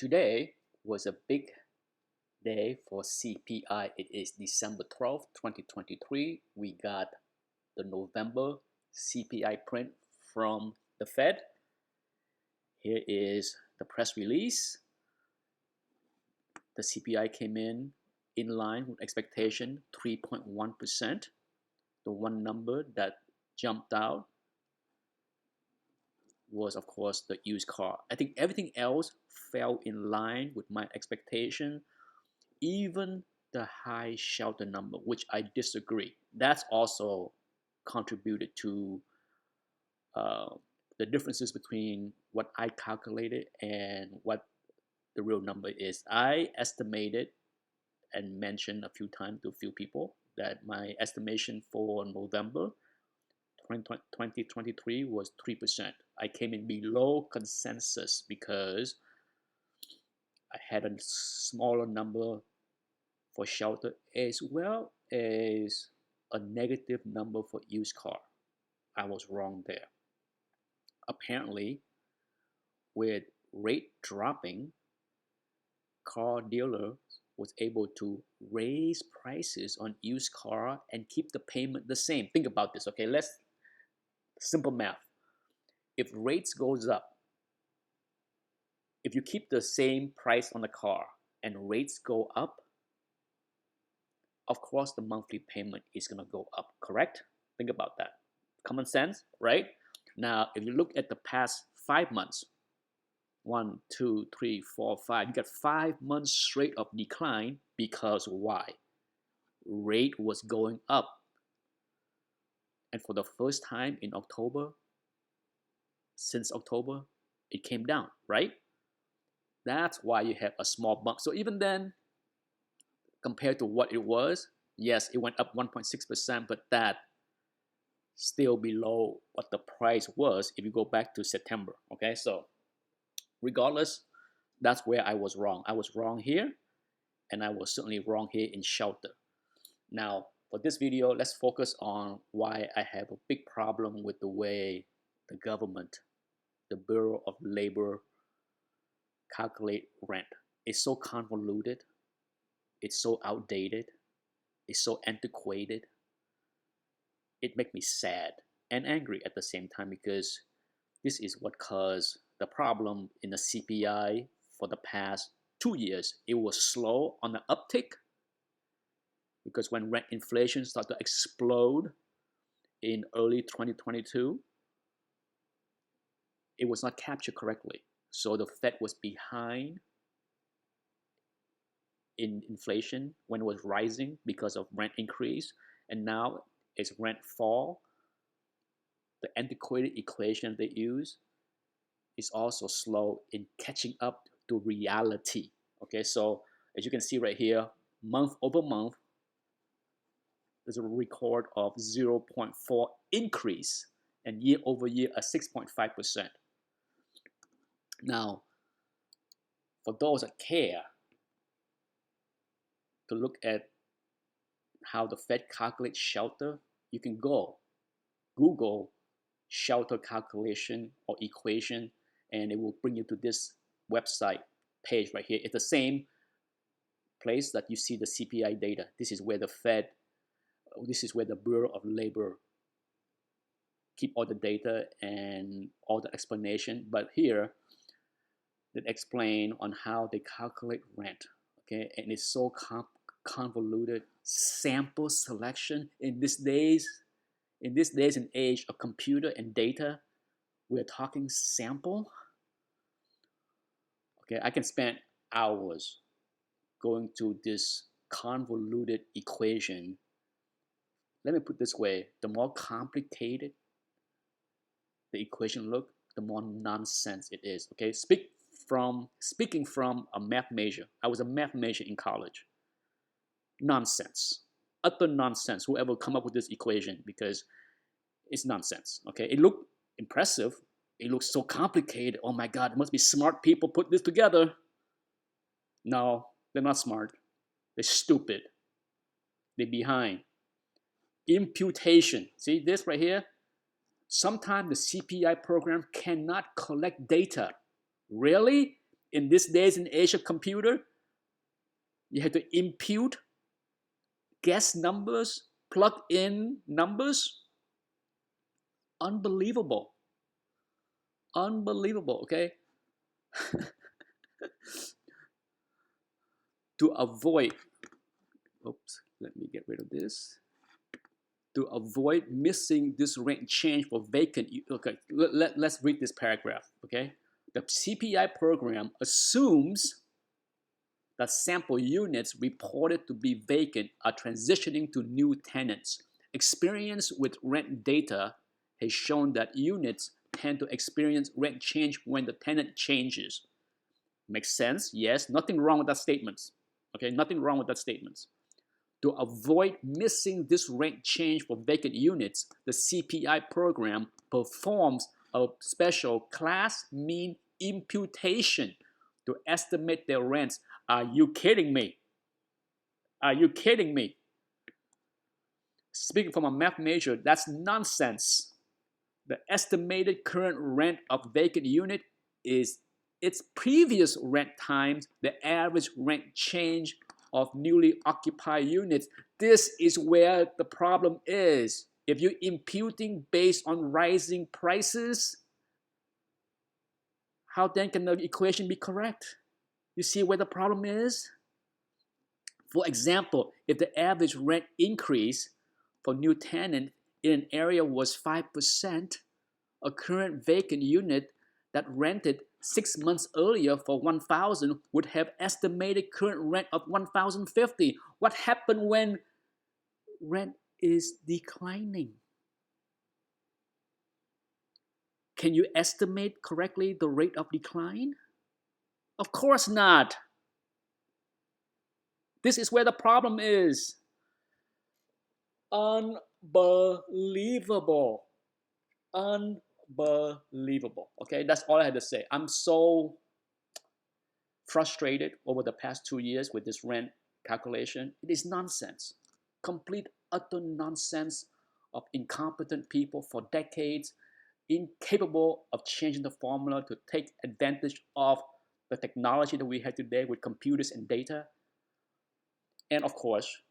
Today was a big day for CPI. It is December 12th, 2023. We got the November CPI print from the Fed. Here is the press release. The CPI came in line with expectation, 3.1%. The one number that jumped out was, of course, the used car. I think everything else fell in line with my expectation, even the high shelter number, which I disagree. That's also contributed to the differences between what I calculated and what the real number is. I estimated and mentioned a few times to a few people that my estimation for November 2023 was 3%. I came in below consensus because I had a smaller number for shelter as well as a negative number for used car. I was wrong there. Apparently, with rate dropping, car dealers was able to raise prices on used car and keep the payment the same. Think about this, okay? Let's simple math. If rates goes up, if you keep the same price on the car and rates go up, of course the monthly payment is going to go up, correct? Think about that. Common sense, right? Now, if you look at the past 5 months, 1, 2, 3, 4, 5, you got 5 months straight of decline because why? Rate was going up. And for the first time in October, since October, it came down, right? That's why you have a small bump. So even then, compared to what it was, yes, it went up 1.6%, but that still below what the price was if you go back to September, okay? So regardless, that's where I was wrong. I was wrong here, and I was certainly wrong here in shelter. Now, for this video, let's focus on why I have a big problem with the way the government, the Bureau of Labor, calculate rent. It's so convoluted, it's so outdated, it's so antiquated. It makes me sad and angry at the same time because this is what caused the problem in the CPI for the past 2 years. It was slow on the uptick because when rent inflation started to explode in early 2022, it was not captured correctly. So the Fed was behind in inflation when it was rising because of rent increase. And now as rent fall, the antiquated equation they use is also slow in catching up to reality. Okay, so as you can see right here, month over month, there's a record of 0.4 increase and year over year a 6.5%. Now, for those that care to look at how the Fed calculates shelter, you can Google shelter calculation or equation, and it will bring you to this website page right here. It's the same place that you see the CPI data. This is where the Fed, this is where the Bureau of Labor keep all the data and all the explanation. But here, they explain on how they calculate rent. Okay, and it's so convoluted. Sample selection in these days and age of computer and data, we're talking sample. Okay, I can spend hours going to this convoluted equation. Let me put it this way, the more complicated the equation look, the more nonsense it is. Okay, speaking from a math major. I was a math major in college. Nonsense, utter nonsense. Whoever come up with this equation, because it's nonsense. Okay, it looked impressive. It looks so complicated. Oh my God, it must be smart people put this together. No, they're not smart. They're stupid. They're behind. Imputation. See this right here? Sometimes the CPI program cannot collect data. Really? In these days in age of computer, you have to impute, guess numbers, plug in numbers. Unbelievable. Unbelievable, okay? To avoid, oops, let me get rid of this. To avoid missing this rent change for vacant, okay, let's read this paragraph, okay? The CPI program assumes that sample units reported to be vacant are transitioning to new tenants. Experience with rent data has shown that units tend to experience rent change when the tenant changes. Makes sense? Yes. Nothing wrong with that statement. Okay, nothing wrong with that statement. To avoid missing this rent change for vacant units, the CPI program performs a special class mean imputation to estimate their rents. Are you kidding me? Are you kidding me? Speaking from a math major, that's nonsense. The estimated current rent of vacant unit is its previous rent times the average rent change of newly occupied units. This is where the problem is. If you're imputing based on rising prices, how then can the equation be correct? You see where the problem is? For example, if the average rent increase for new tenant in an area was 5%, a current vacant unit that rented 6 months earlier for 1,000 would have estimated current rent of 1,050. What happened when rent is declining? Can you estimate correctly the rate of decline? Of course not. This is where the problem is. Unbelievable. Unbelievable. Okay, that's all I had to say. I'm so frustrated over the past 2 years with this rent calculation. It is nonsense. Complete, utter nonsense of incompetent people for decades, incapable of changing the formula to take advantage of the technology that we have today with computers and data. And of course,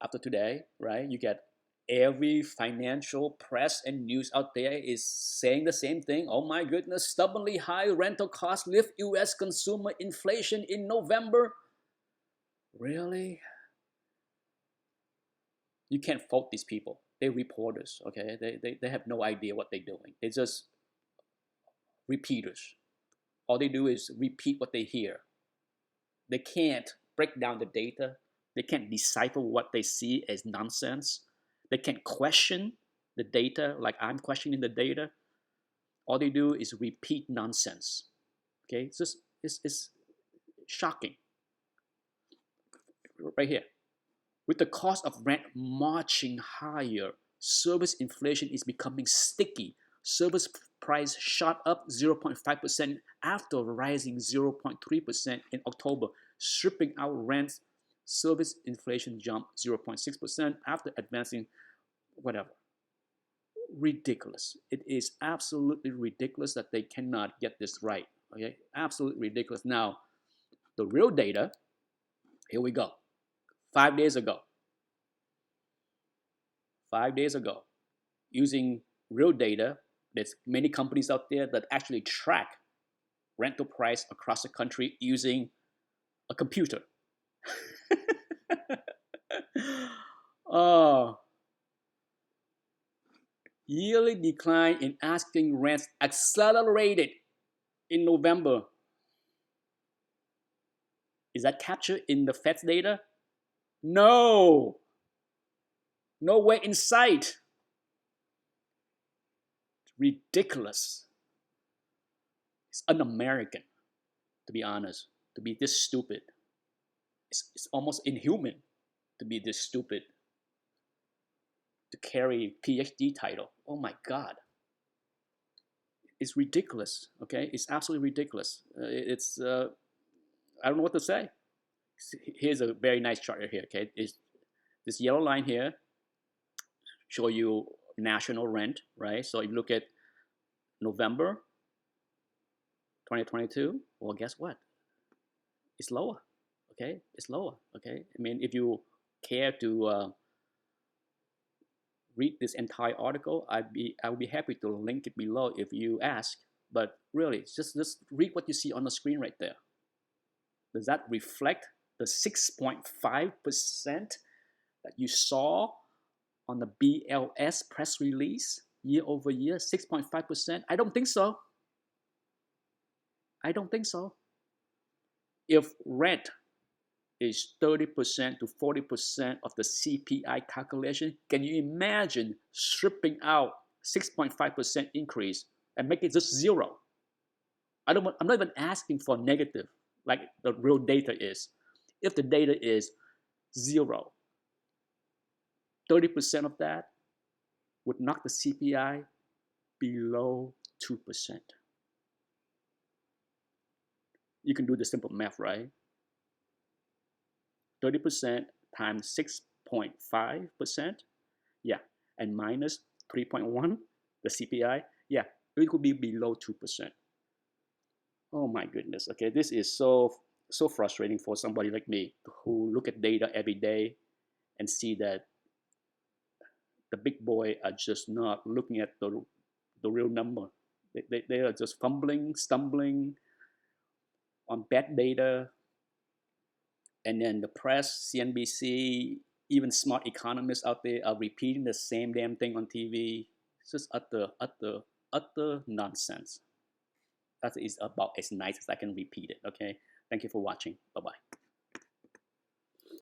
after today, right, you get every financial press and news out there is saying the same thing. Oh my goodness, stubbornly high rental costs lift US consumer inflation in November. Really? You can't fault these people. They're reporters, okay? They have no idea what they're doing. They're just repeaters. All they do is repeat what they hear. They can't break down the data. They can't decipher what they see as nonsense. They can't question the data like I'm questioning the data. All they do is repeat nonsense. Okay, it's shocking. Right here. With the cost of rent marching higher, service inflation is becoming sticky. Service price shot up 0.5% after rising 0.3% in October. Stripping out rents, service inflation jumped 0.6% after advancing whatever. Ridiculous. It is absolutely ridiculous that they cannot get this right. Okay, absolutely ridiculous. Now, the real data, here we go. 5 days ago, 5 days ago, using real data, there's many companies out there that actually track rental price across the country using a computer. Oh, yearly decline in asking rents accelerated in November. Is that captured in the Fed's data? No. Nowhere in sight. It's ridiculous. It's un-American, to be honest, to be this stupid. It's almost inhuman to be this stupid, to carry PhD title. Oh my God. It's ridiculous, okay? It's absolutely ridiculous. I don't know what to say. Here's a very nice chart here, okay? This yellow line here show you national rent, right? So if you look at November 2022, well, guess what? It's lower. Okay, it's lower. Okay, I mean, if you care to read this entire article, I would be happy to link it below if you ask. But really, just read what you see on the screen right there. Does that reflect the 6.5% that you saw on the BLS press release year over year? 6.5%? I don't think so. I don't think so. If rent is 30% to 40% of the CPI calculation, can you imagine stripping out 6.5% increase and make it just zero? I'm not even asking for negative like the real data is. If the data is zero, 30% of that would knock the CPI below 2%. You can do the simple math, right? 30% times 6.5%, yeah, and minus 3.1, the CPI, yeah, it could be below 2%. Oh my goodness, okay, this is so frustrating for somebody like me who look at data every day and see that the big boy are just not looking at the real number. They are just fumbling, stumbling on bad data, and then the press, CNBC, even smart economists out there are repeating the same damn thing on TV. It's just utter nonsense. That is about as nice as I can repeat it. Okay, thank you for watching. Bye bye.